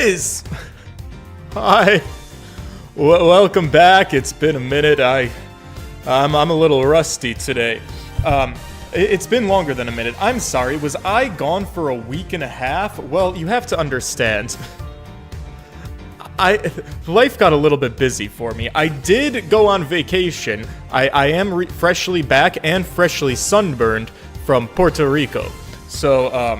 boys! Hi. Welcome back. It's been a minute. I'm a little rusty today. It's been longer than a minute. I'm sorry. Was I gone for a week and a half? Well, you have to understand. Life got a little bit busy for me. I did go on vacation. I am freshly back and freshly sunburned from Puerto Rico. So,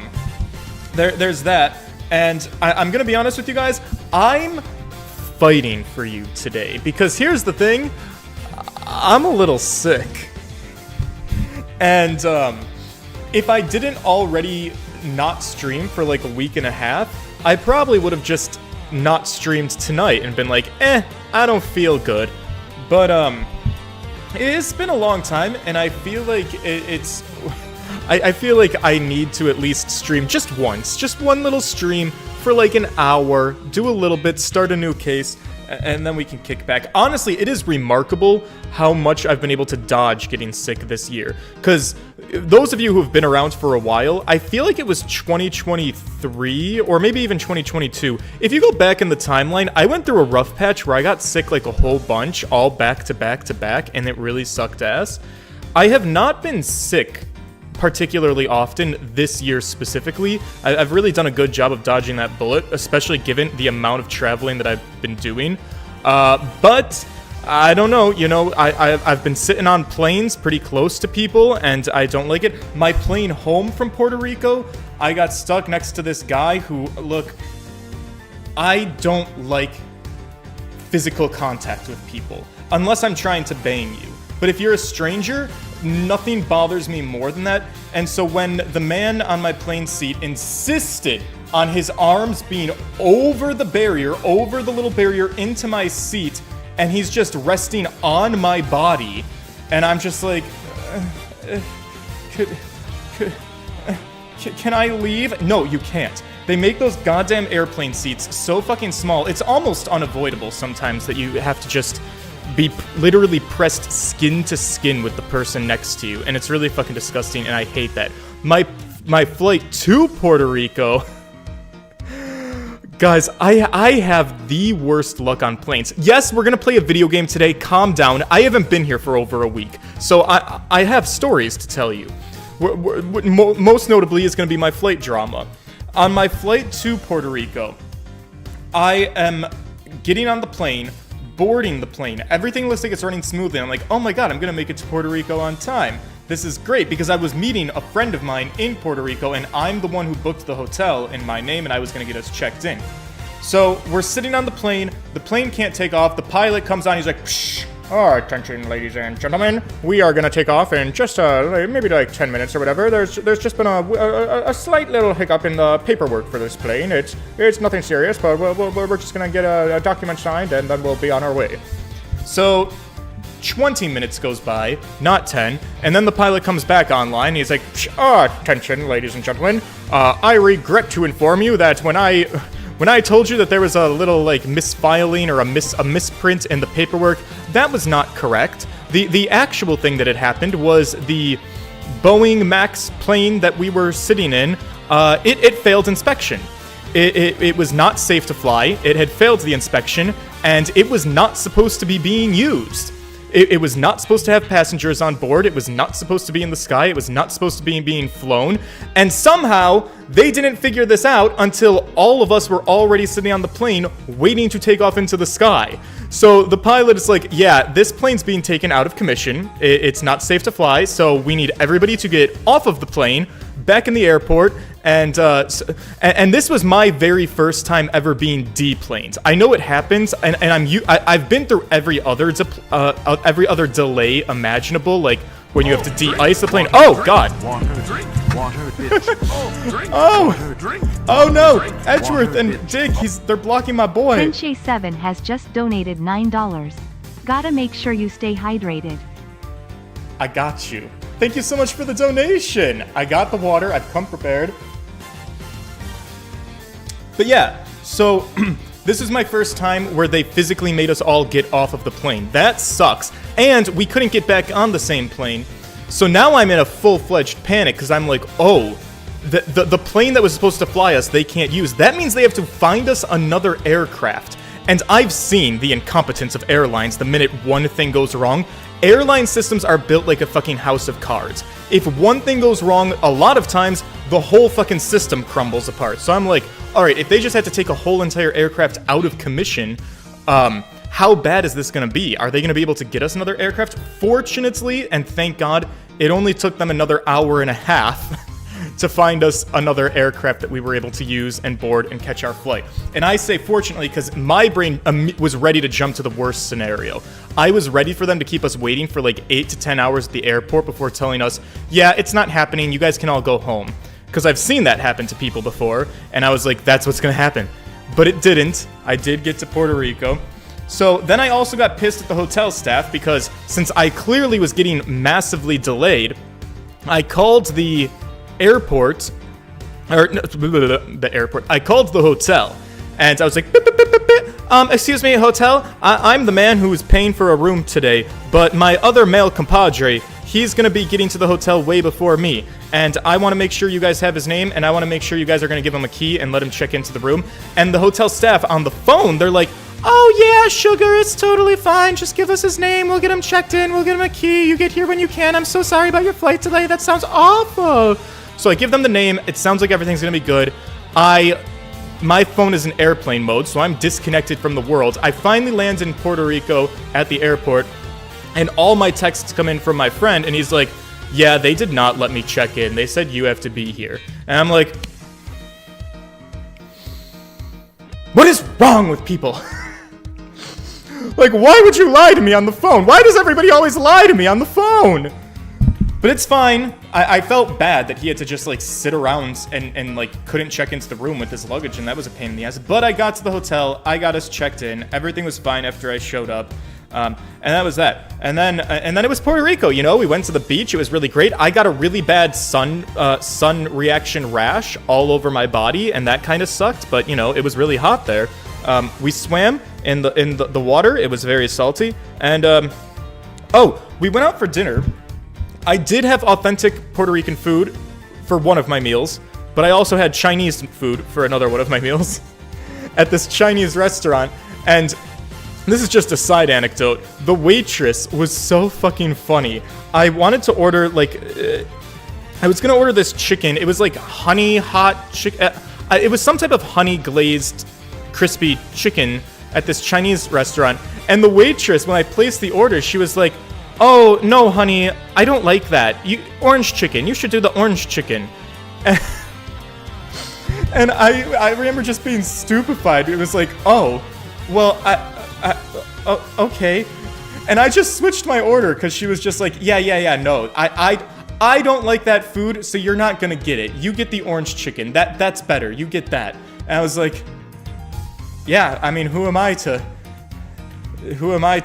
there's that. And I'm gonna be honest with you guys, I'm fighting for you today. Because here's the thing, I'm a little sick. And, if I didn't already not stream for like a week and a half, I probably would have just not streamed tonight and been like, I don't feel good. But, it's been a long time, and I feel like I feel like I need to at least stream just once. Just one little stream for like an hour, do a little bit, start a new case, and then we can kick back. Honestly, it is remarkable how much I've been able to dodge getting sick this year. Because those of you who have been around for a while, I feel like it was 2023 or maybe even 2022. If you go back in the timeline, I went through a rough patch where I got sick like a whole bunch, all back to back to back, and it really sucked ass. I have not been sick particularly often this year specifically. I've really done a good job of dodging that bullet, especially given the amount of traveling that I've been doing. But I don't know, you know, I've been sitting on planes pretty close to people, and I don't like it. My plane home from Puerto Rico, I got stuck next to this guy who, look, I don't like physical contact with people, unless I'm trying to bang you. But if you're a stranger, nothing bothers me more than that. And so when the man on my plane seat insisted on his arms being over the barrier, over the little barrier into my seat, and he's just resting on my body, and I'm just like, can I leave? No, you can't. They make those goddamn airplane seats so fucking small, it's almost unavoidable sometimes that you have to just be literally pressed skin to skin with the person next to you, and it's really fucking disgusting, and I hate that. My flight to Puerto Rico, guys, I have the worst luck on planes. Yes, we're gonna play a video game today, calm down. I haven't been here for over a week, so I have stories to tell you. Most notably is gonna be my flight drama. On my flight to Puerto Rico, I am getting on the plane, boarding the plane. Everything looks like it's running smoothly. I'm like, oh my god, I'm gonna make it to Puerto Rico on time. This is great, because I was meeting a friend of mine in Puerto Rico, and I'm the one who booked the hotel in my name, and I was gonna get us checked in. So we're sitting on the plane can't take off, the pilot comes on, he's like, psh, attention ladies and gentlemen, we are gonna take off in just maybe like 10 minutes or whatever. There's just been a slight little hiccup in the paperwork for this plane. It's nothing serious, but we're just gonna get a document signed, and then we'll be on our way. So 20 minutes goes by, not 10, and then the pilot comes back online, and he's like, attention ladies and gentlemen, I regret to inform you that when I told you that there was a little, like, misfiling or a misprint in the paperwork, that was not correct. The actual thing that had happened was the Boeing MAX plane that we were sitting in, it failed inspection. It was not safe to fly, it had failed the inspection, and it was not supposed to be being used. It was not supposed to have passengers on board, it was not supposed to be in the sky, it was not supposed to be being flown, and somehow they didn't figure this out until all of us were already sitting on the plane waiting to take off into the sky. So the pilot is like, yeah, this plane's being taken out of commission, it's not safe to fly, so we need everybody to get off of the plane, back in the airport, and this was my very first time ever being deplaned. I know it happens, and I've been through every other delay imaginable, like when you have to de-ice the plane. Oh god! Oh no! Edgeworth and Dig, they're blocking my boy. Tenche7 has just donated $9. Gotta make sure you stay hydrated. I got you. Thank you so much for the donation. I got the water. I've come prepared. But yeah, so this is my first time where they physically made us all get off of the plane. That sucks. And we couldn't get back on the same plane. So now I'm in a full-fledged panic because I'm like, oh, the plane that was supposed to fly us, they can't use. That means they have to find us another aircraft. And I've seen the incompetence of airlines the minute one thing goes wrong. Airline systems are built like a fucking house of cards. If one thing goes wrong, a lot of times, the whole fucking system crumbles apart. So I'm like, alright, if they just had to take a whole entire aircraft out of commission, how bad is this gonna be? Are they gonna be able to get us another aircraft? Fortunately, and thank God, it only took them another hour and a half to find us another aircraft that we were able to use and board and catch our flight. And I say fortunately because my brain was ready to jump to the worst scenario. I was ready for them to keep us waiting for like 8 to 10 hours at the airport before telling us, yeah, it's not happening, you guys can all go home. Because I've seen that happen to people before, and I was like, that's what's gonna happen. But it didn't. I did get to Puerto Rico. So then I also got pissed at the hotel staff because since I clearly was getting massively delayed, I called the airport, or no, the airport. I called the hotel, and I was like, excuse me, hotel. I'm the man who is paying for a room today, but my other male compadre, he's gonna be getting to the hotel way before me, and I want to make sure you guys have his name, and I want to make sure you guys are gonna give him a key and let him check into the room. And the hotel staff on the phone, they're like, oh yeah, sugar, it's totally fine. Just give us his name. We'll get him checked in. We'll get him a key. You get here when you can. I'm so sorry about your flight delay. That sounds awful. So I give them the name. It sounds like everything's gonna be good. My phone is in airplane mode, so I'm disconnected from the world. I finally land in Puerto Rico at the airport, and all my texts come in from my friend, and he's like, yeah, they did not let me check in. They said you have to be here. And I'm like, what is wrong with people? Like, why would you lie to me on the phone? Why does everybody always lie to me on the phone? But it's fine. I felt bad that he had to just, like, sit around and, like, couldn't check into the room with his luggage, and that was a pain in the ass. But I got to the hotel. I got us checked in. Everything was fine after I showed up. And that was that. And then it was Puerto Rico, you know? We went to the beach. It was really great. I got a really bad sun reaction rash all over my body, and that kind of sucked. But, you know, it was really hot there. We swam in the water. It was very salty. And, we went out for dinner. I did have authentic Puerto Rican food for one of my meals, but I also had Chinese food for another one of my meals at this Chinese restaurant. And this is just a side anecdote. The waitress was so fucking funny. I wanted to order, like, I was gonna order this chicken. It was like honey hot chicken. It was some type of honey glazed crispy chicken at this Chinese restaurant. And the waitress, when I placed the order, she was like, oh, no, honey, I don't like that. Orange chicken. You should do the orange chicken. And I remember just being stupefied. It was like, oh, well, okay. And I just switched my order because she was just like, yeah, no. I don't like that food, so you're not gonna get it. You get the orange chicken. That's better. You get that. And I was like, yeah, I mean, who am I to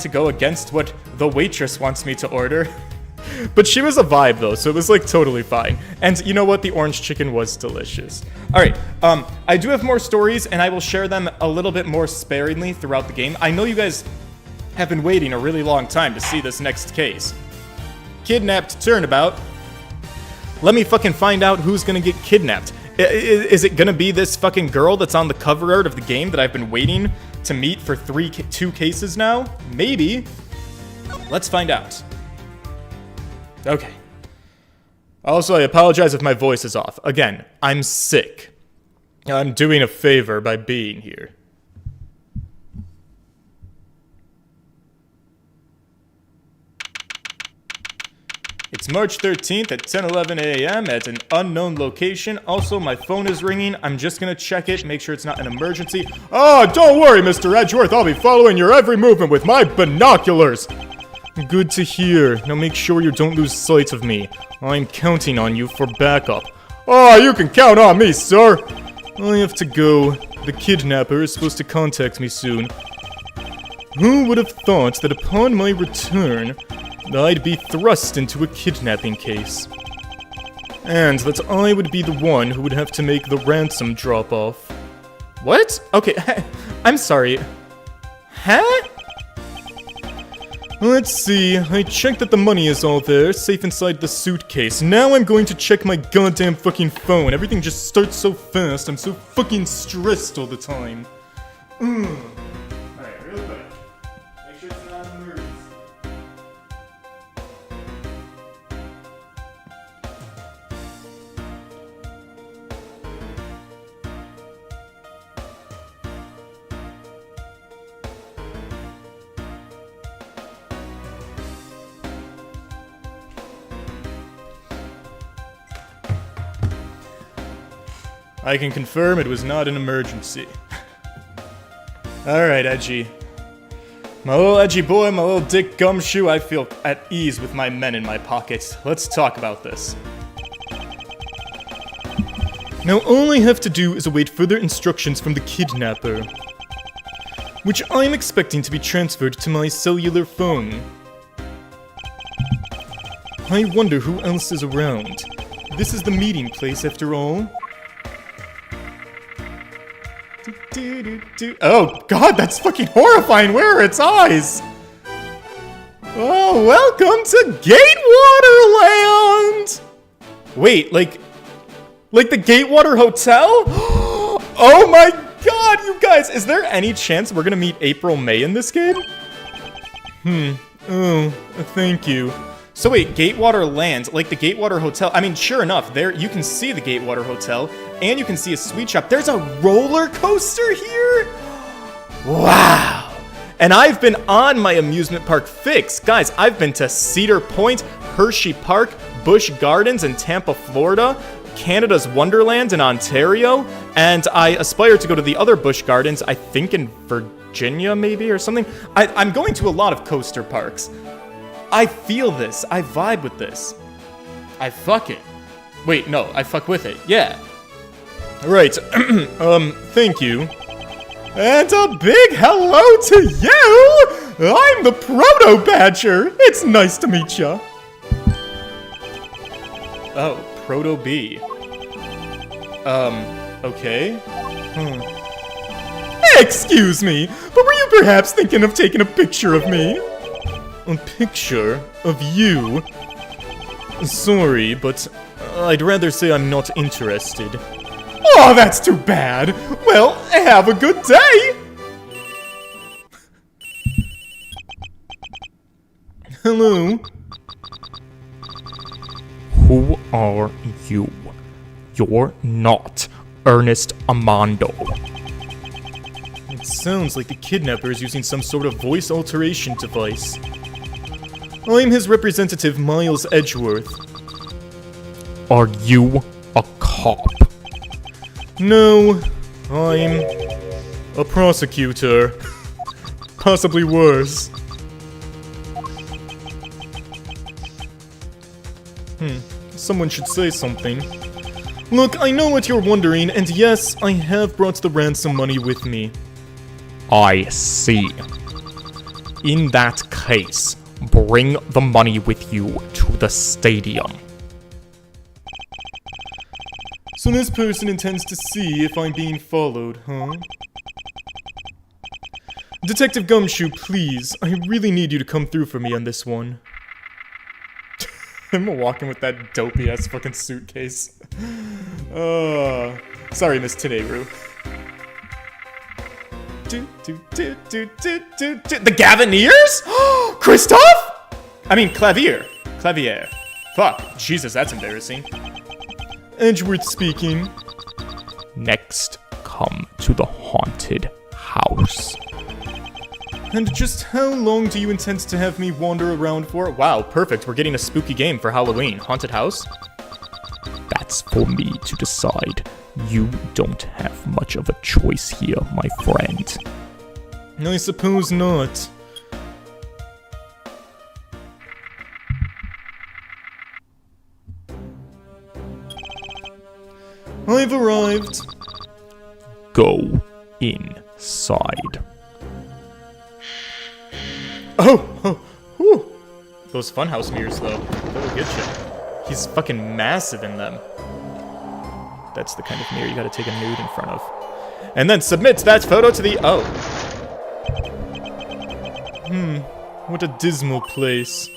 go against what the waitress wants me to order? But she was a vibe, though, so it was, like, totally fine. And you know what? The orange chicken was delicious. Alright, I do have more stories, and I will share them a little bit more sparingly throughout the game. I know you guys have been waiting a really long time to see this next case. Kidnapped Turnabout. Let me fucking find out who's gonna get kidnapped. Is it gonna be this fucking girl that's on the cover art of the game that I've been waiting to meet for 2 cases now? Maybe. Let's find out. Okay. Also, I apologize if my voice is off. Again, I'm sick. I'm doing a favor by being here. It's March 13th at 10:11 a.m. at an unknown location. Also, my phone is ringing. I'm just gonna check it, make sure it's not an emergency. Oh, don't worry, Mr. Edgeworth. I'll be following your every movement with my binoculars. Good to hear. Now make sure you don't lose sight of me. I'm counting on you for backup. Oh, you can count on me, sir. I have to go. The kidnapper is supposed to contact me soon. Who would have thought that upon my return, I'd be thrust into a kidnapping case? And that I would be the one who would have to make the ransom drop-off. What? Okay, I'm sorry. Huh? Let's see, I checked that the money is all there, safe inside the suitcase. Now I'm going to check my goddamn fucking phone. Everything just starts so fast, I'm so fucking stressed all the time. Alright, real quick. Make sure it's not an emergency. I can confirm it was not an emergency. Alright, Edgy. My little edgy boy, my little dick gumshoe, I feel at ease with my men in my pockets. Let's talk about this. Now all I have to do is await further instructions from the kidnapper, which I'm expecting to be transferred to my cellular phone. I wonder who else is around. This is the meeting place after all. Oh god, that's fucking horrifying! Where are its eyes? Oh, welcome to Gatewater Land! Wait, like the Gatewater Hotel? Oh my god, you guys! Is there any chance we're gonna meet April May in this game? Oh, thank you. So wait, Gatewater Land, like the Gatewater Hotel. I mean, sure enough, there you can see the Gatewater Hotel, and you can see a sweet shop. There's a roller coaster here? Wow! And I've been on my amusement park fix. Guys, I've been to Cedar Point, Hershey Park, Busch Gardens in Tampa, Florida, Canada's Wonderland in Ontario, and I aspire to go to the other Busch Gardens, I think in Virginia maybe or something. I'm going to a lot of coaster parks. I feel this. I vibe with this. I fuck it. Wait, no, I fuck with it. Yeah. Right. Thank you. And a big hello to you! I'm the Proto Badger. It's nice to meet ya. Oh, Proto B. Okay. Excuse me, but were you perhaps thinking of taking a picture of me? A picture of you? Sorry, but I'd rather say I'm not interested. Oh, that's too bad. Well, have a good day. Hello. Who are you? You're not Ernest Amando. It sounds like the kidnapper is using some sort of voice alteration device. I'm his representative, Miles Edgeworth. Are you a cop? No, I'm a prosecutor. Possibly worse. Someone should say something. Look, I know what you're wondering, and yes, I have brought the ransom money with me. I see. In that case, bring the money with you to the stadium. So this person intends to see if I'm being followed, huh? Detective Gumshoe, please, I really need you to come through for me on this one. I'm walking with that dopey-ass fucking suitcase. Sorry, Miss Teneru. The Gavineers? Christoph? I mean, Clavier. Fuck. Jesus, that's embarrassing. Edgeworth speaking. Next, come to the haunted house. And just how long do you intend to have me wander around for? Wow, perfect. We're getting a spooky game for Halloween. Haunted house? That's for me to decide. You don't have much of a choice here, my friend. I suppose not. I've arrived. Go inside. Whew. Those funhouse mirrors, though, that'll get you. He's fucking massive in them. That's the kind of mirror you gotta take a nude in front of. And then submit that photo to the... What a dismal place.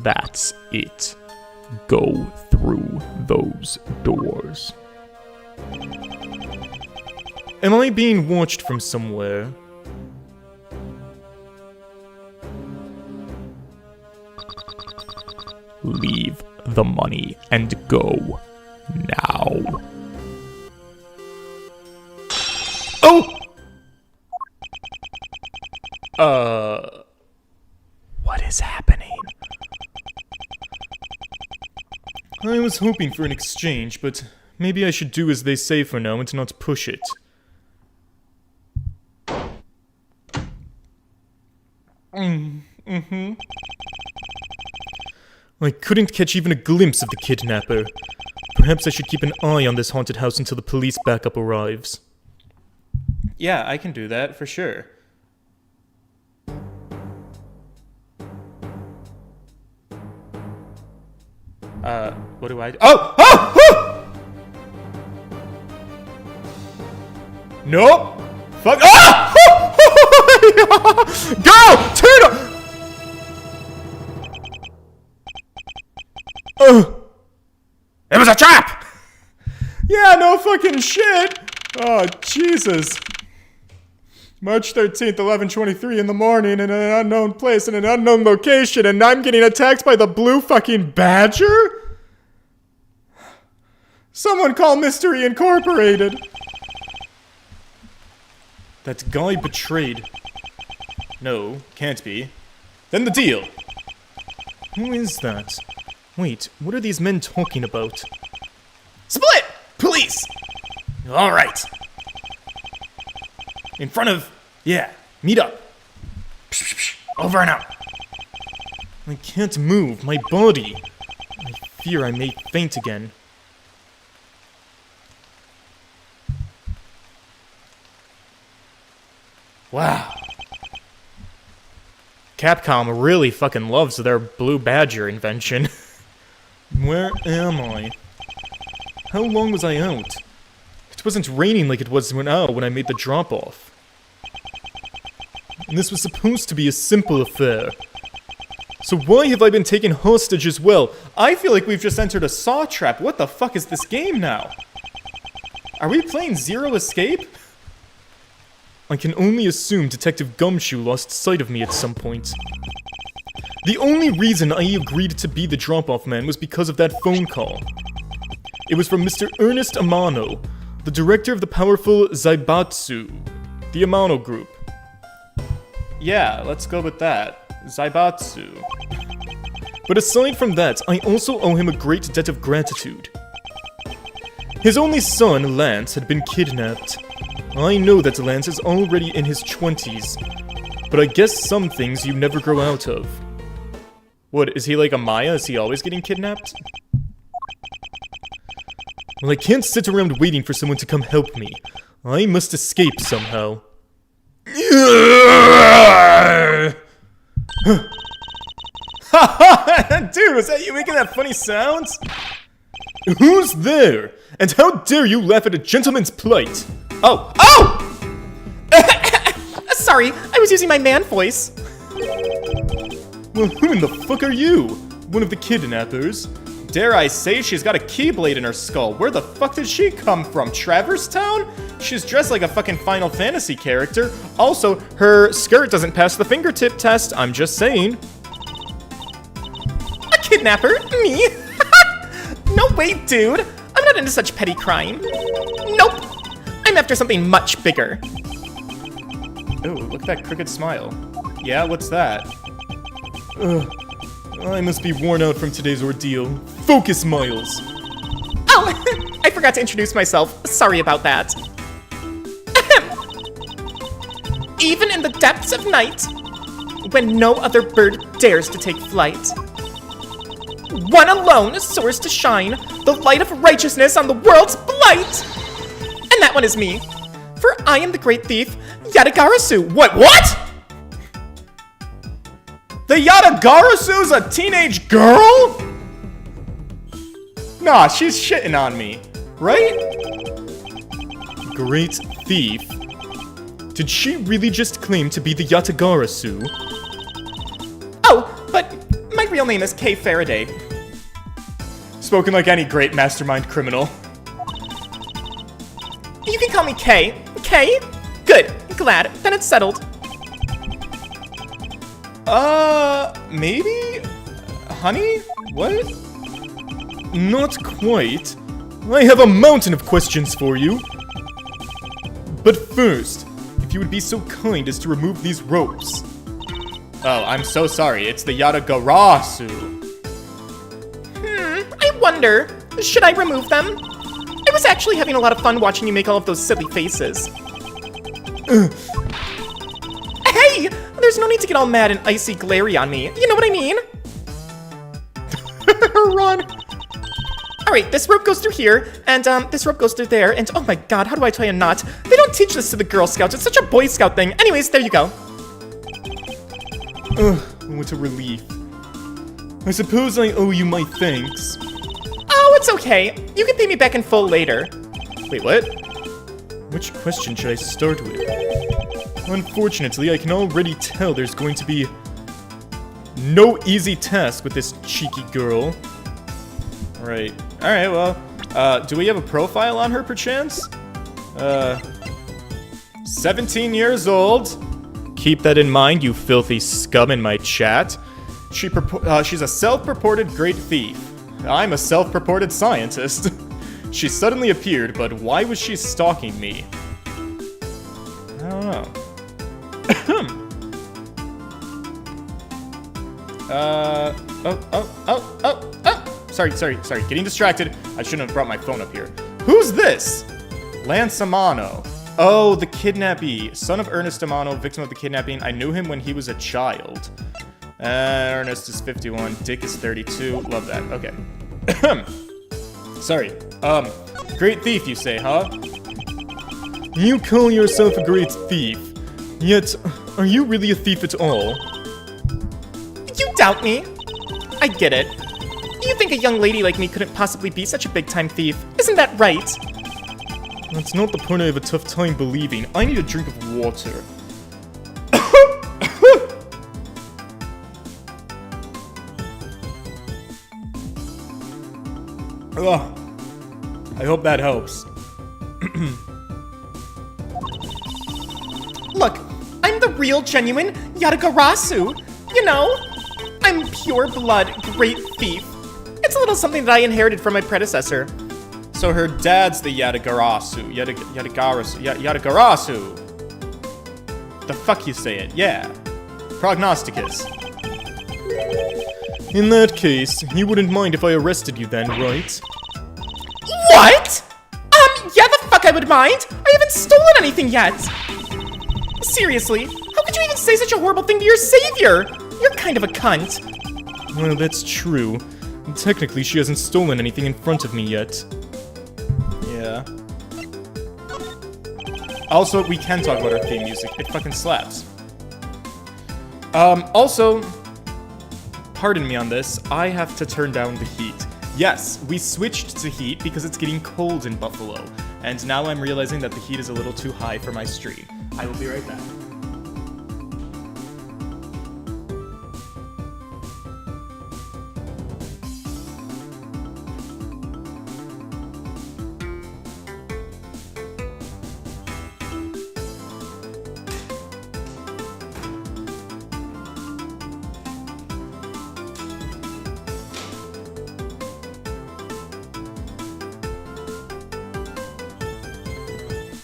That's it. Go through those doors. Am I being watched from somewhere? Leave the money and go now. Oh! What is happening? I was hoping for an exchange, but maybe I should do as they say for now and not push it. I couldn't catch even a glimpse of the kidnapper. Perhaps I should keep an eye on this haunted house until the police backup arrives. Yeah, I can do that, for sure. What do I do? Oh! Oh! Oh! Nope! Fuck! Ah! Go! Turn up! It was a trap! Yeah, no fucking shit! Oh, Jesus. March 13th, 11:23 in the morning in an unknown place in an unknown location, and I'm getting attacked by the blue fucking badger? Someone call Mystery Incorporated. That guy betrayed. No, can't be. Then the deal. Who is that? Wait, what are these men talking about? Split! Police! Alright. In front of... Yeah, meet up. Over and out. I can't move, my body. I fear I may faint again. Wow. Capcom really fucking loves their blue badger invention. Where am I? How long was I out? It wasn't raining like it was when I made the drop-off. And this was supposed to be a simple affair. So why have I been taken hostage as well? I feel like we've just entered a saw trap. What the fuck is this game now? Are we playing Zero Escape? I can only assume Detective Gumshoe lost sight of me at some point. The only reason I agreed to be the drop-off man was because of that phone call. It was from Mr. Ernest Amano, the director of the powerful Zaibatsu, the Amano Group. Yeah, let's go with that. Zaibatsu. But aside from that, I also owe him a great debt of gratitude. His only son, Lance, had been kidnapped. I know that Lance is already in his 20s, but I guess some things you never grow out of. What, is he like a Maya? Is he always getting kidnapped? Well, I can't sit around waiting for someone to come help me. I must escape somehow. Dude, was that you making that funny sound? Who's there? And how dare you laugh at a gentleman's plight? Oh! Oh! Sorry, I was using my man voice. Well, who in the fuck are you? One of the kidnappers? Dare I say she's got a keyblade in her skull. Where the fuck did she come from? Traverse Town? She's dressed like a fucking Final Fantasy character. Also, her skirt doesn't pass the fingertip test. I'm just saying. A kidnapper? Me? No way, dude. I'm not into such petty crime. Nope. I'm after something much bigger. Oh, look at that crooked smile. Yeah, what's that? Ugh. I must be worn out from today's ordeal. Focus, Miles! Oh, I forgot to introduce myself. Sorry about that. Even in the depths of night, when no other bird dares to take flight, one alone soars to shine, the light of righteousness on the world's blight! And that one is me. For I am the great thief, Yatagarasu. What? The Yatagarasu's a teenage girl? Nah, she's shitting on me, right? Great thief. Did she really just claim to be the Yatagarasu? Oh, but my real name is Kay Faraday. Spoken like any great mastermind criminal. You can call me Kay. Kay? Good. Glad. Then it's settled. Maybe? Honey? What? Not quite. I have a mountain of questions for you. But first, if you would be so kind as to remove these ropes. Oh, I'm so sorry. It's the Yatagarasu. I wonder, should I remove them? I was actually having a lot of fun watching you make all of those silly faces. Hey! There's no need to get all mad and icy glary on me. You know what I mean? Run! Alright, this rope goes through here, and this rope goes through there, and oh my god, how do I tie a knot? They don't teach this to the Girl Scouts, it's such a Boy Scout thing. Anyways, there you go. Ugh, what a relief. I suppose I owe you my thanks. Oh, it's okay. You can pay me back in full later. Wait, what? Which question should I start with? Unfortunately, I can already tell there's going to be no easy task with this cheeky girl. Right. Alright, well, do we have a profile on her, perchance? 17 years old. Keep that in mind, you filthy scum in my chat. She's a self-purported great thief. I'm a self-purported scientist. She suddenly appeared, but why was she stalking me? I don't know. Sorry. Getting distracted. I shouldn't have brought my phone up here. Who's this? Lance Amano. Oh, the kidnappee. Son of Ernest Amano, victim of the kidnapping. I knew him when he was a child. Ernest is 51. Dick is 32. Love that. Okay. Sorry. Great thief, you say, huh? You call yourself a great thief. Yet, are you really a thief at all? You doubt me? I get it. You think a young lady like me couldn't possibly be such a big-time thief. Isn't that right? That's not the part I have a tough time believing. I need a drink of water. Ugh. I hope that helps. Look, I'm the real, genuine Yatagarasu. You know, I'm pure blood, great thief. It's a little something that I inherited from my predecessor. So her dad's the Yatagarasu. Yatagarasu. The fuck you say it? Yeah. Prognosticus. In that case, you wouldn't mind if I arrested you then, right? What? Yeah, the fuck I would mind. I haven't stolen anything yet. Seriously, how could you even say such a horrible thing to your savior? You're kind of a cunt. Well, that's true. Technically, she hasn't stolen anything in front of me yet. Yeah. Also, we can talk about our theme music. It fucking slaps. Also, pardon me on this, I have to turn down the heat. Yes, we switched to heat because it's getting cold in Buffalo, and now I'm realizing that the heat is a little too high for my stream. I will be right back.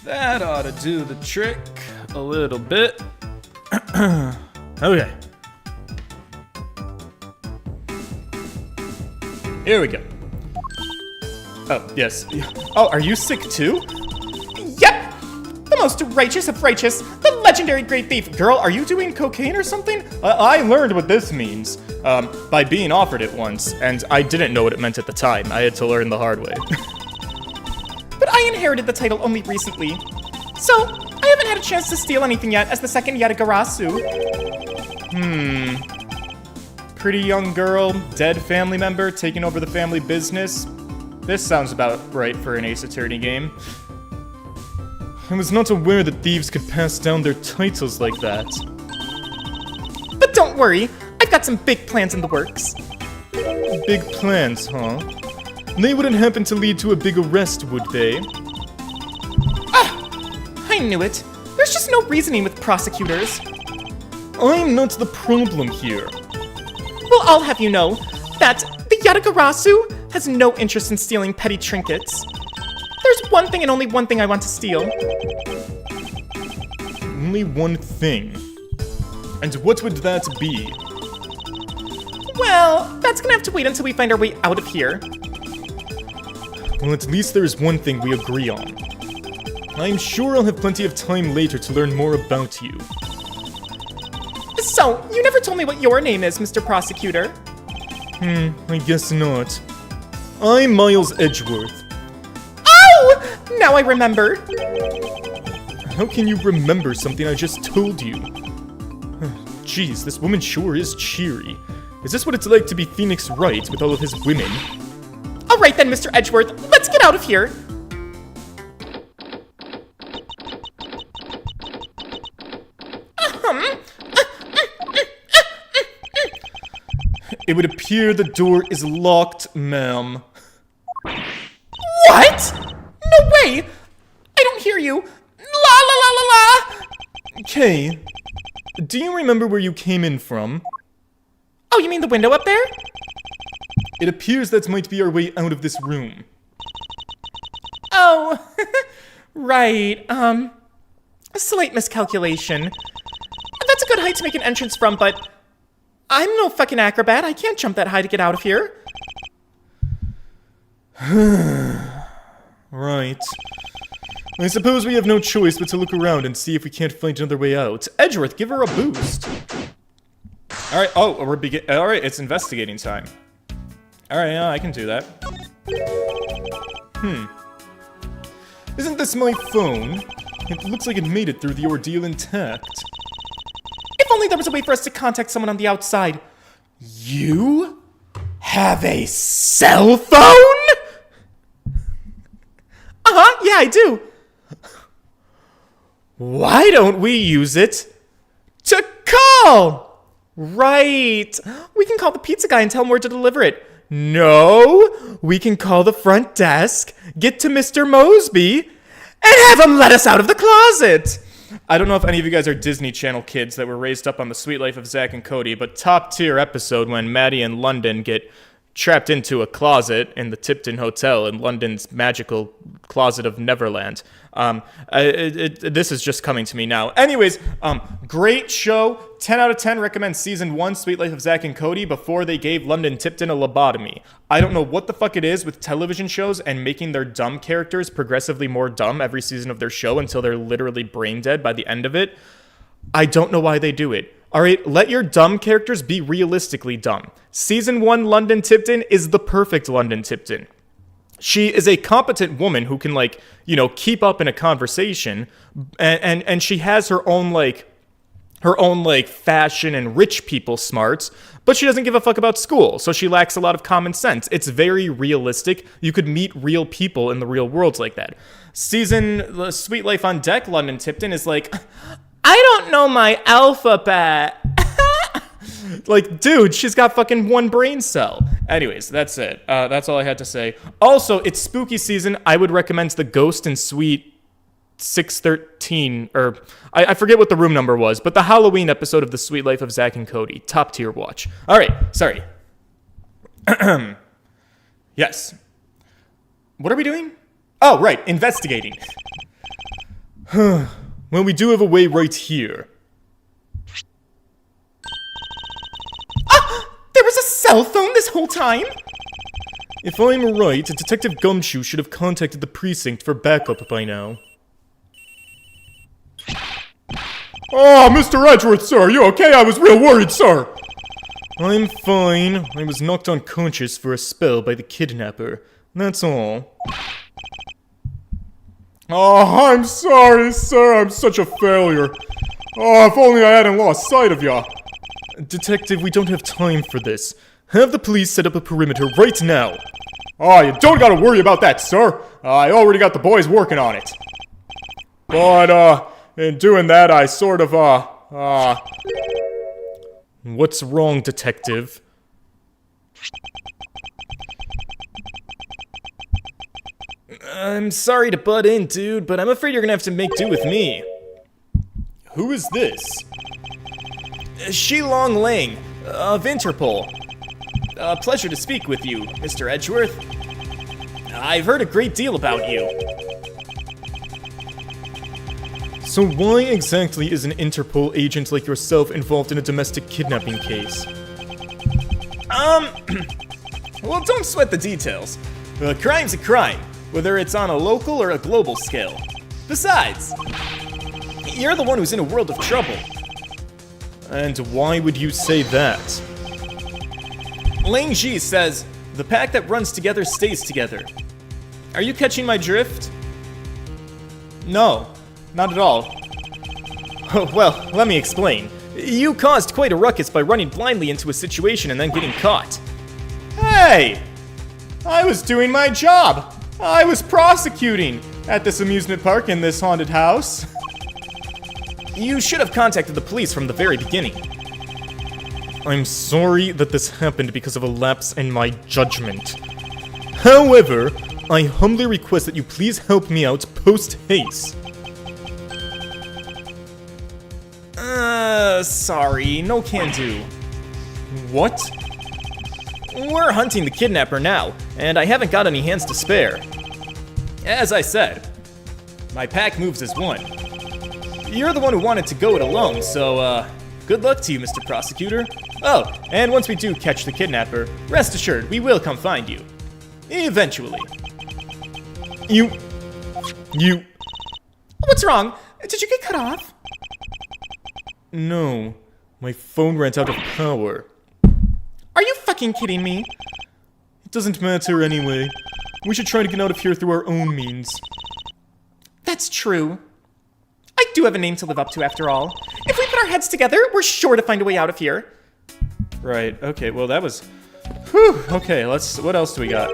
That ought to do the trick a little bit. Okay. Here we go. Oh, yes. Oh, are you sick too? Yep! The most righteous of righteous, the legendary great thief. Girl, are you doing cocaine or something? I learned what this means by being offered it once, and I didn't know what it meant at the time. I had to learn the hard way. But I inherited the title only recently, so I haven't had a chance to steal anything yet as the second Yatagarasu. Pretty young girl, dead family member, taking over the family business. This sounds about right for an Ace Attorney game. I was not aware that thieves could pass down their titles like that. But don't worry, I've got some big plans in the works. Big plans, huh? They wouldn't happen to lead to a big arrest, would they? I knew it. There's just no reasoning with prosecutors. I'm not the problem here. Well, I'll have you know that the Yatagarasu has no interest in stealing petty trinkets. There's one thing and only one thing I want to steal. Only one thing. And what would that be? Well, that's gonna have to wait until we find our way out of here. Well, at least there is one thing we agree on. I'm sure I'll have plenty of time later to learn more about you. So, you never told me what your name is, Mr. Prosecutor. I guess not. I'm Miles Edgeworth. Oh! Now I remember. How can you remember something I just told you? Jeez, this woman sure is cheery. Is this what it's like to be Phoenix Wright with all of his women? Alright then, Mr. Edgeworth, let's get out of here. It would appear the door is locked, ma'am. What? No way! I don't hear you. La la la la la! Kay, do you remember where you came in from? Oh, you mean the window up there? It appears that might be our way out of this room. Oh, right, a slight miscalculation. That's a good height to make an entrance from, but I'm no fucking acrobat. I can't jump that high to get out of here. Right. I suppose we have no choice but to look around and see if we can't find another way out. Edgeworth, give her a boost. Alright, oh, alright, it's investigating time. Alright, yeah, I can do that. Isn't this my phone? It looks like it made it through the ordeal intact. If only there was a way for us to contact someone on the outside. You have a cell phone? Yeah, I do. Why don't we use it To call! Right. We can call the pizza guy and tell him where to deliver it. No, we can call the front desk, get to Mr. Mosby, And have him let us out of the closet! I don't know if any of you guys are Disney Channel kids that were raised up on The Sweet Life of Zack and Cody, but top tier episode when Maddie and London get trapped into a closet in the Tipton Hotel in London's magical closet of Neverland. This is just coming to me now. Anyways, great show. 10 out of 10 recommend season 1, Sweet Life of Zack and Cody, before they gave London Tipton a lobotomy. I don't know what the fuck it is with television shows and making their dumb characters progressively more dumb every season of their show until they're literally brain dead by the end of it. I don't know why they do it. Alright, let your dumb characters be realistically dumb. Season 1 London Tipton is the perfect London Tipton. She is a competent woman who can, like, you know, keep up in a conversation, and she has her own fashion and rich people smarts, but she doesn't give a fuck about school, so she lacks a lot of common sense. It's very realistic. You could meet real people in the real world like that. Season Sweet Life on Deck London Tipton is like, I don't know my alphabet. Like, dude, she's got fucking one brain cell. Anyways, that's it. That's all I had to say. Also, it's spooky season. I would recommend the Ghost and Sweet 613, or I forget what the room number was, but the Halloween episode of The Sweet Life of Zack and Cody. Top tier watch. All right, sorry. Yes. What are we doing? Oh, right, investigating. Well, we do have a way right here. There was a cell phone this whole time? If I'm right, Detective Gumshoe should have contacted the precinct for backup by now. Oh, Mr. Edgeworth, sir, are you okay? I was real worried, sir. I'm fine. I was knocked unconscious for a spell by the kidnapper. That's all. Oh, I'm sorry, sir. I'm such a failure. Oh, if only I hadn't lost sight of ya. Detective, we don't have time for this. Have the police set up a perimeter right now. Oh, you don't gotta worry about that, sir. I already got the boys working on it. But, in doing that, I sort of, What's wrong, detective? I'm sorry to butt in, dude, but I'm afraid you're gonna have to make do with me. Who is this? Shilong Lang, of Interpol. Pleasure to speak with you, Mr. Edgeworth. I've heard a great deal about you. So why exactly is an Interpol agent like yourself involved in a domestic kidnapping case? Well, don't sweat the details. A crime's a crime, whether it's on a local or a global scale. Besides, you're the one who's in a world of trouble. And why would you say that? Ling Ji says, the pack that runs together stays together. Are you catching my drift? No, not at all. Well, let me explain. You caused quite a ruckus by running blindly into a situation and then getting caught. Hey! I was doing my job! I was prosecuting at this amusement park in this haunted house. You should have contacted the police from the very beginning. I'm sorry that this happened because of a lapse in my judgment. However, I humbly request that you please help me out post-haste. Sorry, no can do. What? We're hunting the kidnapper now, and I haven't got any hands to spare. As I said, my pack moves as one. You're the one who wanted to go it alone, so, good luck to you, Mr. Prosecutor. Oh, and once we do catch the kidnapper, rest assured, we will come find you. Eventually. You... What's wrong? Did you get cut off? No. My phone ran out of power. Are you fucking kidding me? It doesn't matter anyway. We should try to get out of here through our own means. That's true. I do have a name to live up to after all. If we put our heads together, we're sure to find a way out of here. Right, okay, well that was... Whew, okay, what else do we got?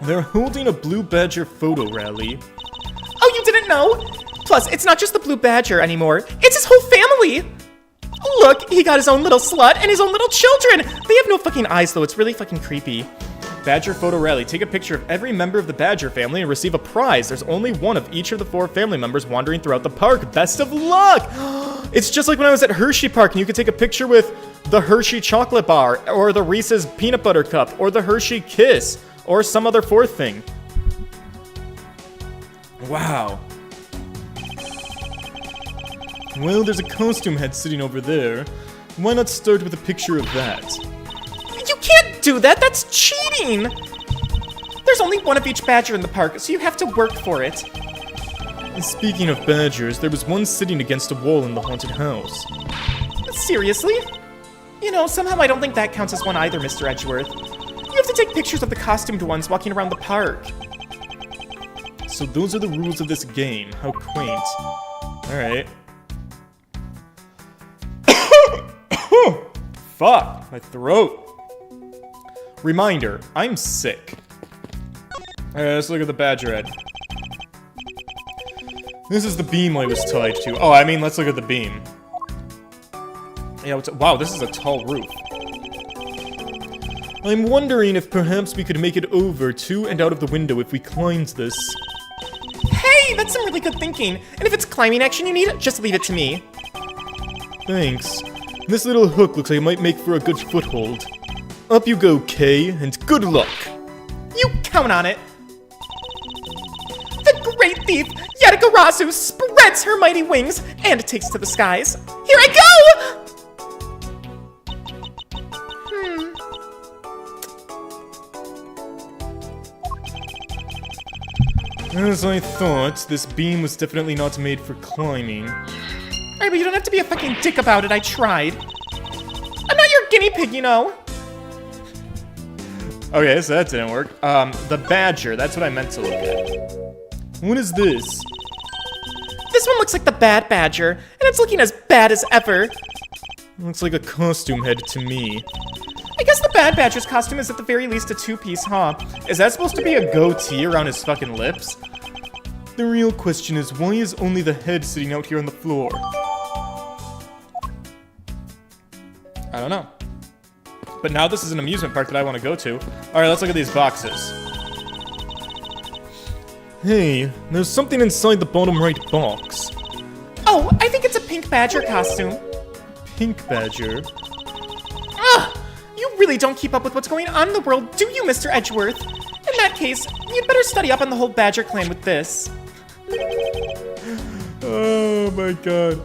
They're holding a Blue Badger photo rally. Oh, you didn't know? Plus, it's not just the Blue Badger anymore. It's his whole family! Look, he got his own little slut and his own little children! They have no fucking eyes, though. It's really fucking creepy. Badger photo rally. Take a picture of every member of the Badger family and receive a prize. There's only one of each of the 4 family members wandering throughout the park. Best of luck! It's just like when I was at Hershey Park and you could take a picture with the Hershey chocolate bar, or the Reese's peanut butter cup, or the Hershey Kiss, or some other 4th thing. Wow. Well, there's a costume head sitting over there. Why not start with a picture of that? You can't do that! That's cheating! There's only one of each badger in the park, so you have to work for it. Speaking of badgers, there was one sitting against a wall in the haunted house. Seriously? You know, somehow I don't think that counts as one either, Mr. Edgeworth. You have to take pictures of the costumed ones walking around the park. So those are the rules of this game. How quaint. Alright. Fuck, my throat. Reminder, I'm sick. Alright, let's look at the badger head. This is the beam I was tied to. Oh, I mean, let's look at the beam. Yeah, wow, this is a tall roof. I'm wondering if perhaps we could make it over to and out of the window if we climbed this. Hey, that's some really good thinking. And if it's climbing action you need, just leave it to me. Thanks. This little hook looks like it might make for a good foothold. Up you go, Kay, and good luck. You count on it. The great thief, Yatagarasu, spreads her mighty wings and takes to the skies. Here I go! As I thought, this beam was definitely not made for climbing. Alright, but you don't have to be a fucking dick about it, I tried. I'm not your guinea pig, you know. Okay, so that didn't work. The badger, that's what I meant to look at. What is this? This one looks like the bad badger, and it's looking as bad as ever. Looks like a costume head to me. I guess the bad badger's costume is at the very least a 2-piece, huh? Is that supposed to be a goatee around his fucking lips? The real question is, why is only the head sitting out here on the floor? I don't know. But now this is an amusement park that I want to go to. Alright, let's look at these boxes. Hey, there's something inside the bottom right box. Oh, I think it's a pink badger costume. Pink badger? Ugh! You really don't keep up with what's going on in the world, do you, Mr. Edgeworth? In that case, you'd better study up on the whole badger clan with this. Oh my god.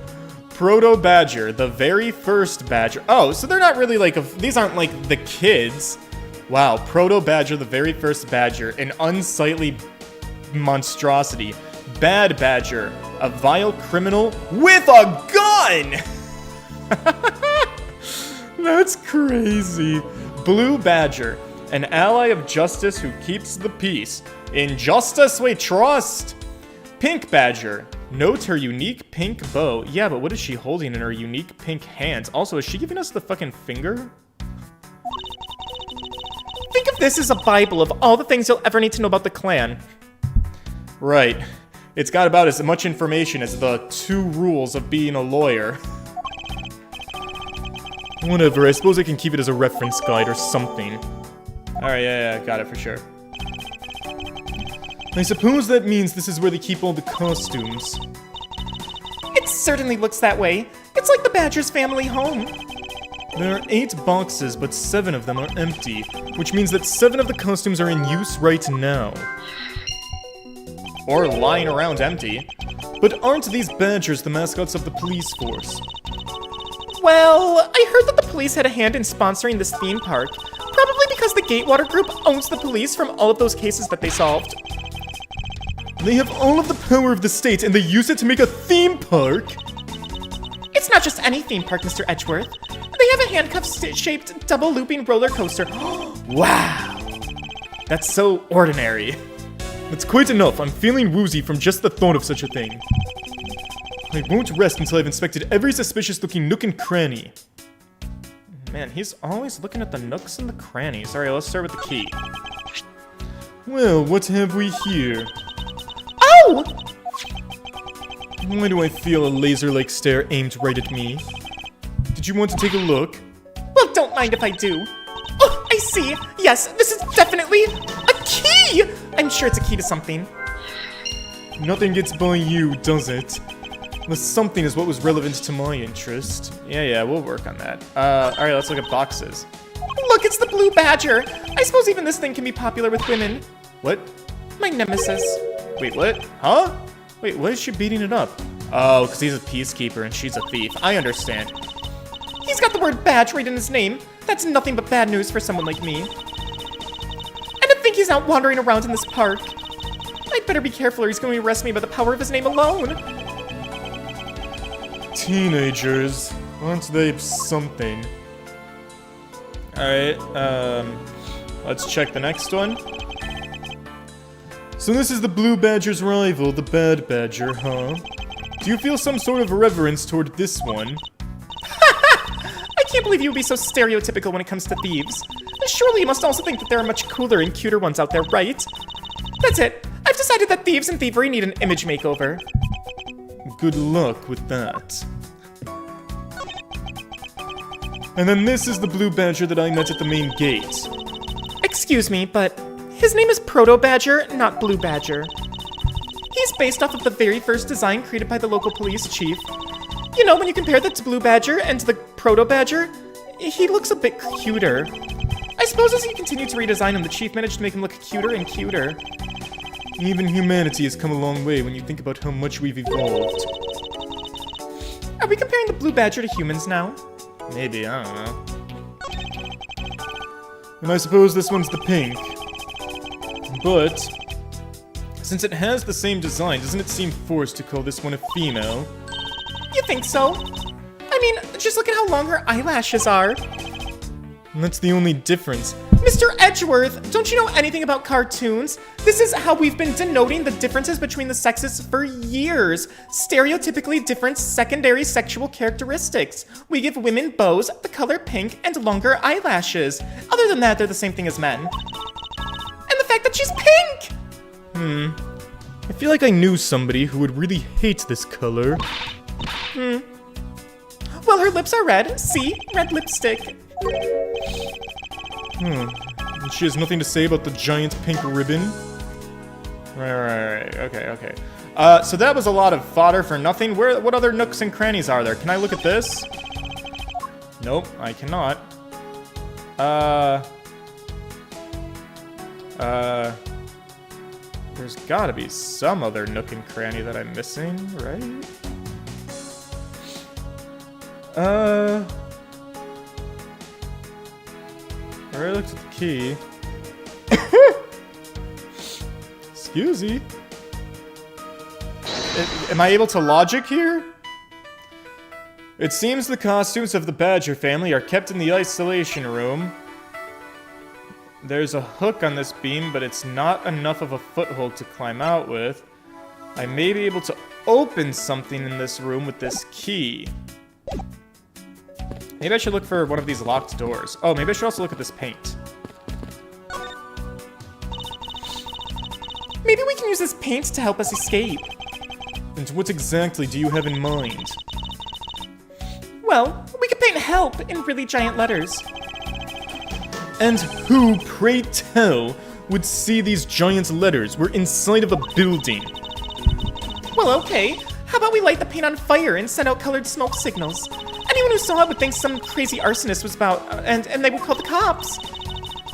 Proto Badger, the very first badger. Oh, so they're not really like these aren't like the kids. Wow, Proto Badger, the very first badger, an unsightly monstrosity. Bad Badger, a vile criminal with a gun! That's crazy. Blue Badger, an ally of justice who keeps the peace. In justice we trust. Pink Badger, note her unique pink bow. Yeah, but what is she holding in her unique pink hands? Also, is she giving us the fucking finger? Think of this as a Bible of all the things you'll ever need to know about the clan. Right. It's got about as much information as the 2 rules of being a lawyer. Whatever, I suppose I can keep it as a reference guide or something. Alright, yeah, got it for sure. I suppose that means this is where they keep all the costumes. It certainly looks that way. It's like the Badger's family home. There are 8 boxes, but 7 of them are empty, which means that 7 of the costumes are in use right now. Or lying around empty. But aren't these badgers the mascots of the police force? Well, I heard that the police had a hand in sponsoring this theme park. Probably because the Gatewater Group owns the police from all of those cases that they solved. They have all of the power of the state, and they use it to make a theme park? It's not just any theme park, Mr. Edgeworth. They have a handcuff-shaped double-looping roller coaster. Wow! That's so ordinary. That's quite enough. I'm feeling woozy from just the thought of such a thing. I won't rest until I've inspected every suspicious-looking nook and cranny. Man, he's always looking at the nooks and the crannies. Alright, let's start with the key. Well, what have we here? Oh! Why do I feel a laser-like stare aimed right at me? Did you want to take a look? Well, don't mind if I do. Oh, I see. Yes, this is definitely a key! I'm sure it's a key to something. Nothing gets by you, does it? The something is what was relevant to my interest. Yeah, we'll work on that. Alright, let's look at boxes. Look, it's the Blue Badger. I suppose even this thing can be popular with women. What? My nemesis. Wait, what? Huh? Wait, why is she beating it up? Oh, because he's a peacekeeper and she's a thief. I understand. He's got the word badge right in his name. That's nothing but bad news for someone like me. And to think he's out wandering around in this park. I'd better be careful or he's going to arrest me by the power of his name alone. Teenagers. Aren't they something? Alright, let's check the next one. So this is the Blue Badger's rival, the Bad Badger, huh? Do you feel some sort of reverence toward this one? I can't believe you would be so stereotypical when it comes to thieves. Surely you must also think that there are much cooler and cuter ones out there, right? That's it. I've decided that thieves and thievery need an image makeover. Good luck with that. And then this is the Blue Badger that I met at the main gate. Excuse me, but his name is Proto Badger, not Blue Badger. He's based off of the very first design created by the local police chief. You know, when you compare the Blue Badger and the Proto Badger, he looks a bit cuter. I suppose as he continued to redesign him, the chief managed to make him look cuter and cuter. Even humanity has come a long way when you think about how much we've evolved. Are we comparing the Blue Badger to humans now? Maybe, I don't know. And I suppose this one's the pink. But since it has the same design, doesn't it seem forced to call this one a female? You think so? I mean, just look at how long her eyelashes are. And that's the only difference. Mr. Edgeworth, don't you know anything about cartoons? This is how we've been denoting the differences between the sexes for years. Stereotypically different secondary sexual characteristics. We give women bows, the color pink, and longer eyelashes. Other than that, they're the same thing as men. And the fact that she's pink! I feel like I knew somebody who would really hate this color. Well, her lips are red. See? Red lipstick. And she has nothing to say about the giant pink ribbon. Right. Okay. So that was a lot of fodder for nothing. What other nooks and crannies are there? Can I look at this? Nope, I cannot. There's gotta be some other nook and cranny that I'm missing, right? I already looked at the key. Excuse me. Am I able to logic here? It seems the costumes of the Badger family are kept in the isolation room. There's a hook on this beam, but it's not enough of a foothold to climb out with. I may be able to open something in this room with this key. Maybe I should look for one of these locked doors. Oh, maybe I should also look at this paint. Maybe we can use this paint to help us escape. And what exactly do you have in mind? Well, we could paint help in really giant letters. And who, pray tell, would see these giant letters? We're inside of a building. Well, okay. How about we light the paint on fire and send out colored smoke signals? Anyone who saw it would think some crazy arsonist was about, and they would call the cops.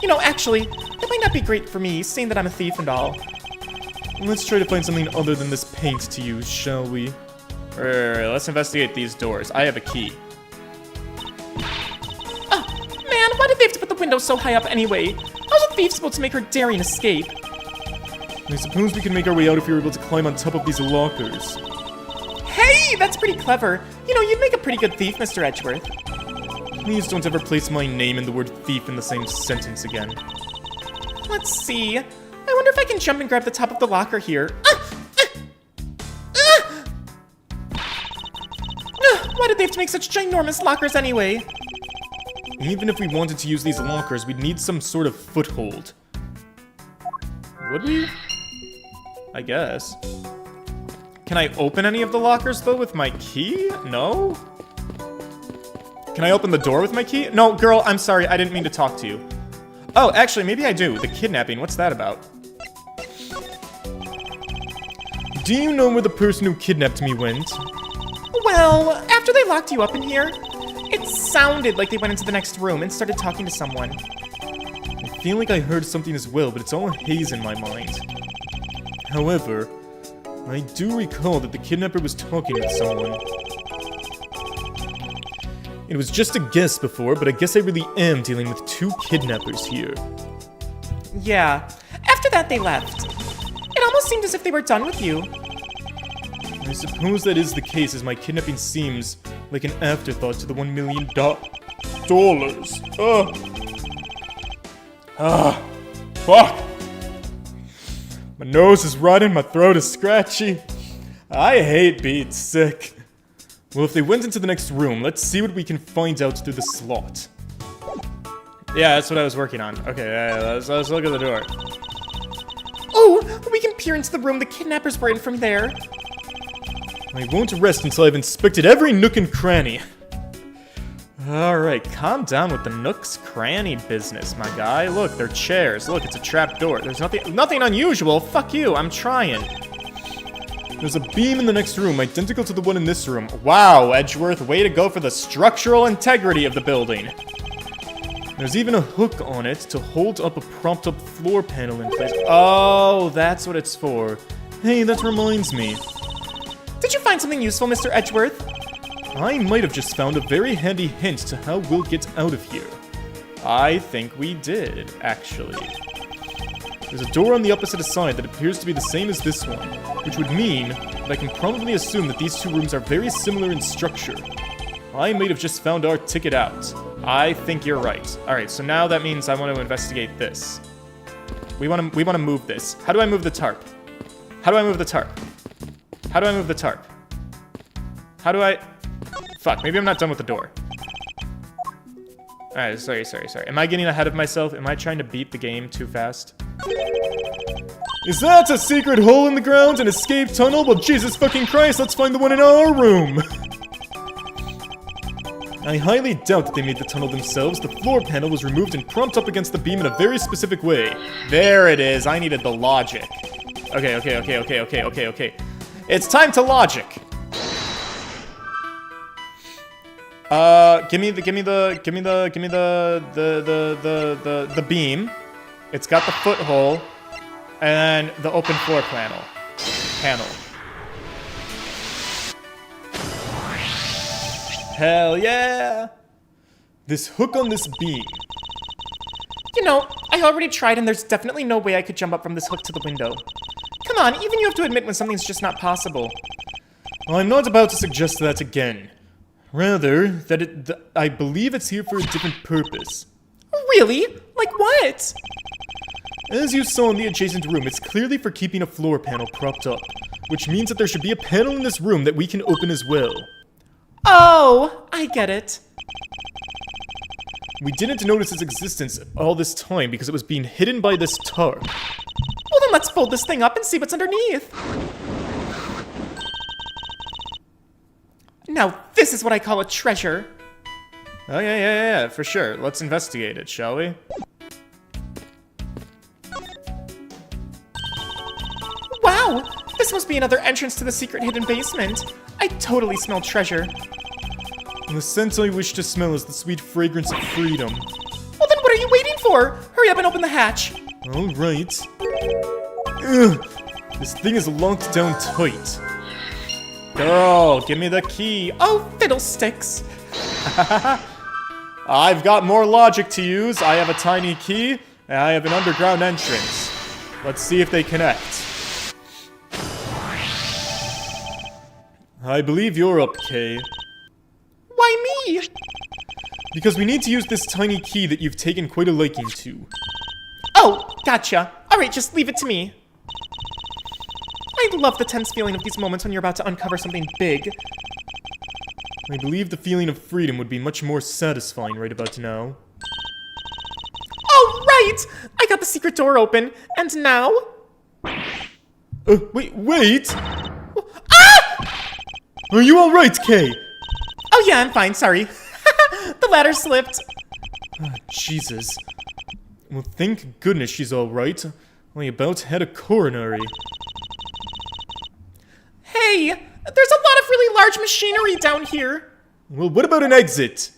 You know, actually, that might not be great for me, seeing that I'm a thief and all. Let's try to find something other than this paint to use, shall we? Alright, let's investigate these doors. I have a key. Man, why did they have to put the window so high up anyway? How's a thief supposed to make her daring escape? I suppose we can make our way out if you're able to climb on top of these lockers. Hey, that's pretty clever. You know, you'd make a pretty good thief, Mr. Edgeworth. Please don't ever place my name and the word thief in the same sentence again. Let's see. I wonder if I can jump and grab the top of the locker here. Why did they have to make such ginormous lockers anyway? Even if we wanted to use these lockers, we'd need some sort of foothold. Would we? I guess. Can I open any of the lockers, though, with my key? No? Can I open the door with my key? No, girl, I'm sorry, I didn't mean to talk to you. Oh, actually, maybe I do. The kidnapping, what's that about? Do you know where the person who kidnapped me went? Well, after they locked you up in here, it sounded like they went into the next room and started talking to someone. I feel like I heard something as well, but it's all a haze in my mind. However, I do recall that the kidnapper was talking with someone. It was just a guess before, but I guess I really am dealing with two kidnappers here. Yeah. After that, they left. It almost seemed as if they were done with you. I suppose that is the case, as my kidnapping seems like an afterthought to the $1 million. Fuck! My nose is running, my throat is scratchy. I hate being sick. Well, if they went into the next room, let's see what we can find out through the slot. Yeah, that's what I was working on. Okay, let's look at the door. Oh, we can peer into the room the kidnappers were in from there. I won't rest until I've inspected every nook and cranny. Alright, calm down with the nooks cranny business, my guy. Look, they're chairs. Look, it's a trap door. There's nothing unusual. Fuck you, I'm trying. There's a beam in the next room, identical to the one in this room. Wow, Edgeworth, way to go for the structural integrity of the building. There's even a hook on it to hold up a propped-up floor panel in place. Oh, that's what it's for. Hey, that reminds me. Did you find something useful, Mr. Edgeworth? I might have just found a very handy hint to how we'll get out of here. I think we did, actually. There's a door on the opposite side that appears to be the same as this one, which would mean that I can probably assume that these two rooms are very similar in structure. I might have just found our ticket out. I think you're right. Alright, so now that means I want to investigate this. We want to move this. How do I move the tarp? How do I move the tarp? How do I move the tarp? How do I... Fuck, maybe I'm not done with the door. Alright, sorry. Am I getting ahead of myself? Am I trying to beat the game too fast? Is that a secret hole in the ground, an escape tunnel? Well, Jesus fucking Christ, let's find the one in our room! I highly doubt that they made the tunnel themselves. The floor panel was removed and propped up against the beam in a very specific way. There it is. I needed the logic. Okay. It's time to logic. Give me the beam. It's got the foothole and the open floor panel. Hell yeah! This hook on this beam. You know, I already tried and there's definitely no way I could jump up from this hook to the window. Come on, even you have to admit when something's just not possible. Well, I'm not about to suggest that again. Rather, that I believe it's here for a different purpose. Really? Like what? As you saw in the adjacent room, it's clearly for keeping a floor panel propped up, which means that there should be a panel in this room that we can open as well. Oh, I get it. We didn't notice its existence all this time because it was being hidden by this tarp. Well then let's fold this thing up and see what's underneath. Now this is what I call a treasure. Oh yeah, for sure. Let's investigate it, shall we? Wow, this must be another entrance to the secret hidden basement. I totally smell treasure. And the scent I wish to smell is the sweet fragrance of freedom. Well then what are you waiting for? Hurry up and open the hatch. Alright. Ugh, this thing is locked down tight. Girl, give me the key. Oh, fiddlesticks. I've got more logic to use. I have a tiny key, and I have an underground entrance. Let's see if they connect. I believe you're up, Kay. Why me? Because we need to use this tiny key that you've taken quite a liking to. Oh, gotcha. Alright, just leave it to me. I love the tense feeling of these moments when you're about to uncover something big. I believe the feeling of freedom would be much more satisfying right about now. Oh, right! I got the secret door open, and now... Wait! Ah! Are you alright, Kay? Oh yeah, I'm fine, sorry. The ladder slipped. Jesus. Well, thank goodness she's alright. I about had a coronary. Hey, there's a lot of really large machinery down here. Well, what about an exit?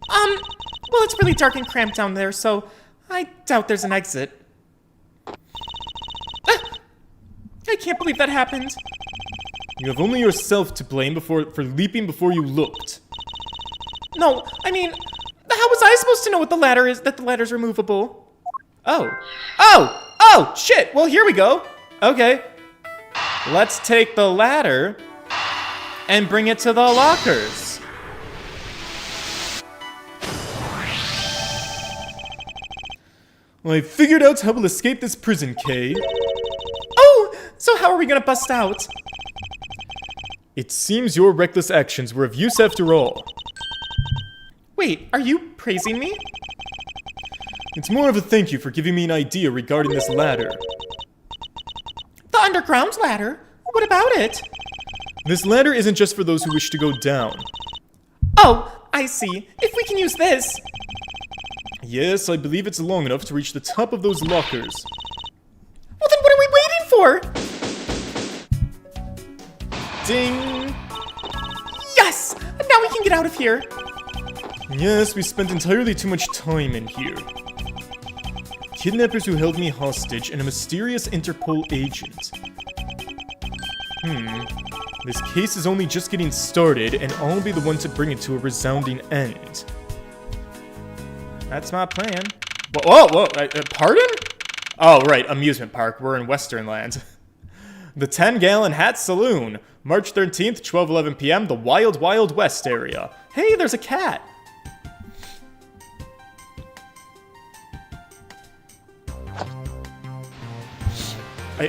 Well, it's really dark and cramped down there, so I doubt there's an exit. I can't believe that happened. You have only yourself to blame for leaping before you looked. No, I mean, how was I supposed to know what the ladder is, that the ladder's removable? Oh, shit, well, here we go. Okay. Let's take the ladder and bring it to the lockers. Well, I figured out how we'll escape this prison, Kay. Oh, so how are we gonna bust out? It seems your reckless actions were of use after all. Wait, are you praising me? It's more of a thank you for giving me an idea regarding this ladder. The underground ladder? What about it? This ladder isn't just for those who wish to go down. Oh, I see. If we can use this. Yes, I believe it's long enough to reach the top of those lockers. Well, then what are we waiting for? Ding! Yes! Now we can get out of here. Yes, we spent entirely too much time in here. Kidnappers who held me hostage and a mysterious Interpol agent. This case is only just getting started, and I'll be the one to bring it to a resounding end. That's my plan. Whoa, pardon? Oh, right, amusement park. We're in Westernland. The 10-Gallon Hat Saloon. March 13th, 12:11 p.m., the Wild Wild West area. Hey, there's a cat.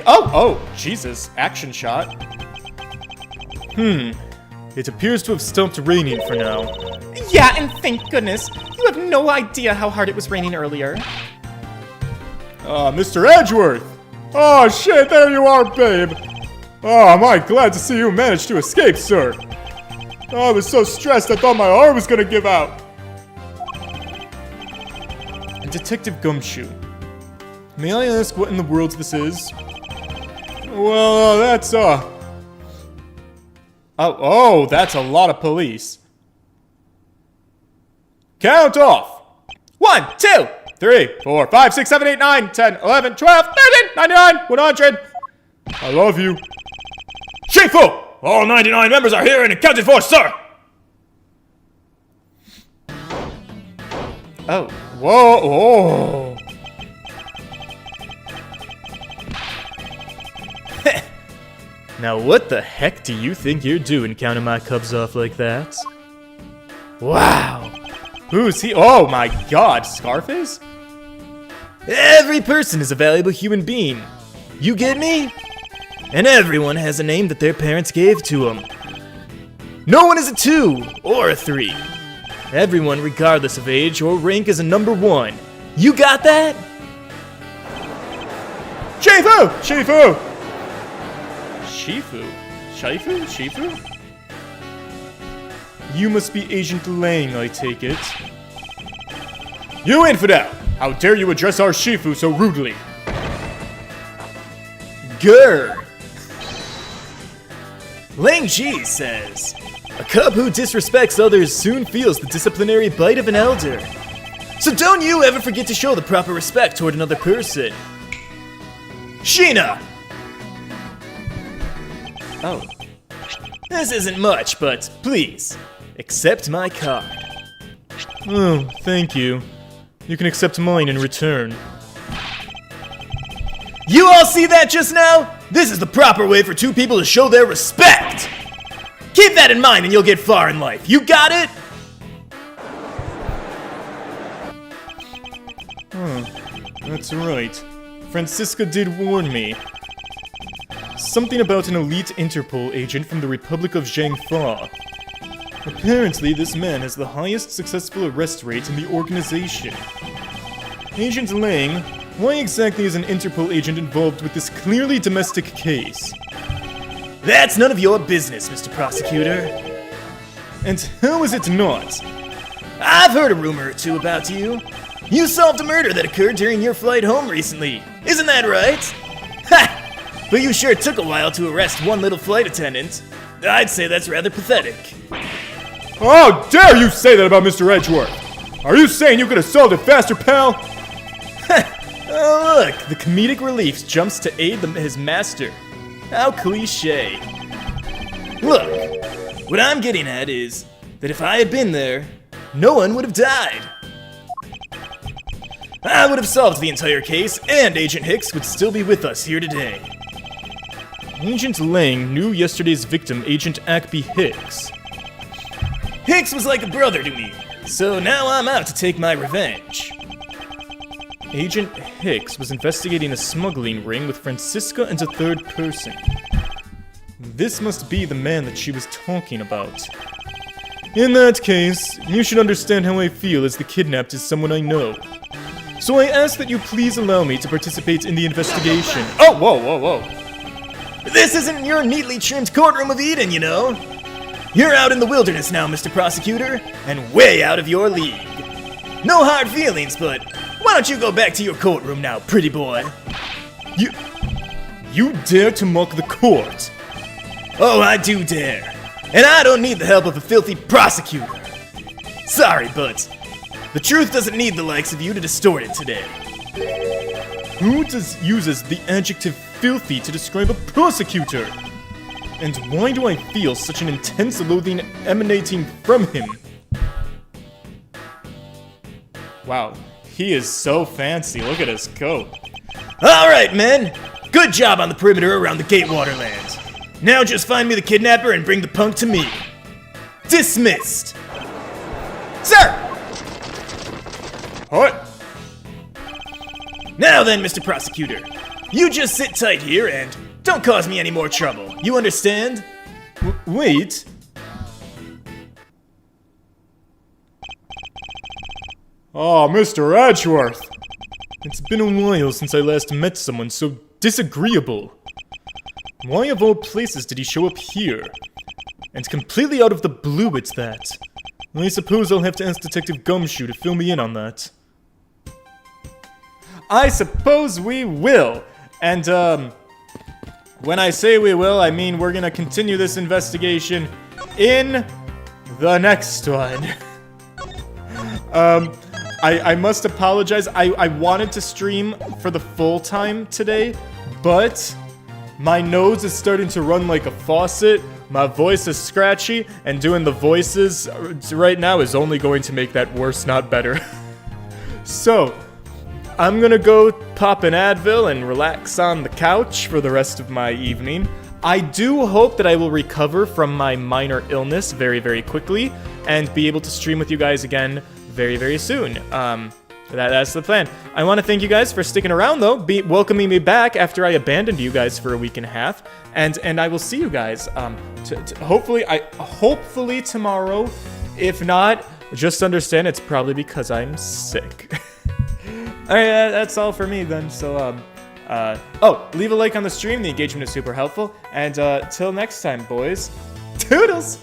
Oh, Jesus, action shot. It appears to have stopped raining for now. Yeah, and thank goodness. You have no idea how hard it was raining earlier. Mr. Edgeworth! Oh shit, there you are, babe! Oh, am I glad to see you managed to escape, sir! Oh, I was so stressed I thought my arm was gonna give out! Detective Gumshoe. May I ask what in the world this is? Well, that's, Oh, that's a lot of police. Count off! 1, 2, 3, 4, 5, 6, 7, 8, 9, 10, 11, 12, 13, 99, 100. I love you. Shifu! All 99 members are here and accounted for, sir! Oh. Whoa. Oh. Now what the heck do you think you're doing counting my cubs off like that? Wow. Who's he? Oh my god, Scarface? Every person is a valuable human being. You get me? And everyone has a name that their parents gave to them. No one is a 2 or a 3. Everyone, regardless of age or rank, is a number 1. You got that? Shifu! Shifu! Shifu? Shifu? Shifu? You must be Agent Lang, I take it. You infidel! How dare you address our Shifu so rudely? Grr! Lang Ji says, a cub who disrespects others soon feels the disciplinary bite of an elder. So don't you ever forget to show the proper respect toward another person. Sheena! Oh. This isn't much, but please, accept my card. Oh, thank you. You can accept mine in return. You all see that just now? This is the proper way for 2 people to show their respect! Keep that in mind and you'll get far in life. You got it? That's right. Francisca did warn me. Something about an elite Interpol agent from the Republic of Zhangfa. Apparently, this man has the highest successful arrest rate in the organization. Agent Lang, why exactly is an Interpol agent involved with this clearly domestic case? That's none of your business, Mr. Prosecutor. And how is it not? I've heard a rumor or 2 about you. You solved a murder that occurred during your flight home recently. Isn't that right? Ha! But you sure took a while to arrest one little flight attendant. I'd say that's rather pathetic. How dare you say that about Mr. Edgeworth? Are you saying you could have solved it faster, pal? Oh, look, the comedic relief jumps to aid his master. How cliche. Look, what I'm getting at is that if I had been there, no one would have died. I would have solved the entire case, and Agent Hicks would still be with us here today. Agent Lang knew yesterday's victim, Agent Akby Hicks. Hicks was like a brother to me, so now I'm out to take my revenge. Agent Hicks was investigating a smuggling ring with Francisca and a 3rd person. This must be the man that she was talking about. In that case, you should understand how I feel as the kidnapped is someone I know. So I ask that you please allow me to participate in the investigation. Oh, whoa, whoa, whoa. This isn't your neatly trimmed courtroom of Eden, you know. You're out in the wilderness now, Mr. Prosecutor, and way out of your league. No hard feelings, but why don't you go back to your courtroom now, pretty boy? You dare to mock the court? Oh, I do dare. And I don't need the help of a filthy prosecutor. Sorry, but the truth doesn't need the likes of you to distort it today. Who uses the adjective filthy to describe a prosecutor? And why do I feel such an intense loathing emanating from him? Wow, he is so fancy. Look at his coat. Alright, men. Good job on the perimeter around the Gatewater land. Now just find me the kidnapper and bring the punk to me. Dismissed. Sir! What? Now then, Mr. Prosecutor. You just sit tight here and don't cause me any more trouble. You understand? Wait. Oh, Mr. Edgeworth. It's been a while since I last met someone so disagreeable. Why of all places did he show up here? And completely out of the blue it's that. I suppose I'll have to ask Detective Gumshoe to fill me in on that. I suppose we will. And, when I say we will, I mean we're gonna continue this investigation in the next one. I must apologize. I wanted to stream for the full time today, but my nose is starting to run like a faucet. My voice is scratchy, and doing the voices right now is only going to make that worse, not better. So, I'm gonna go pop an Advil and relax on the couch for the rest of my evening. I do hope that I will recover from my minor illness very, very quickly and be able to stream with you guys again very, very soon. That's the plan. I want to thank you guys for sticking around, though, welcoming me back after I abandoned you guys for a week and a half, and I will see you guys hopefully tomorrow. If not, just understand it's probably because I'm sick. All right, that's all for me then. So leave a like on the stream. The engagement is super helpful, and till next time, boys. Toodles.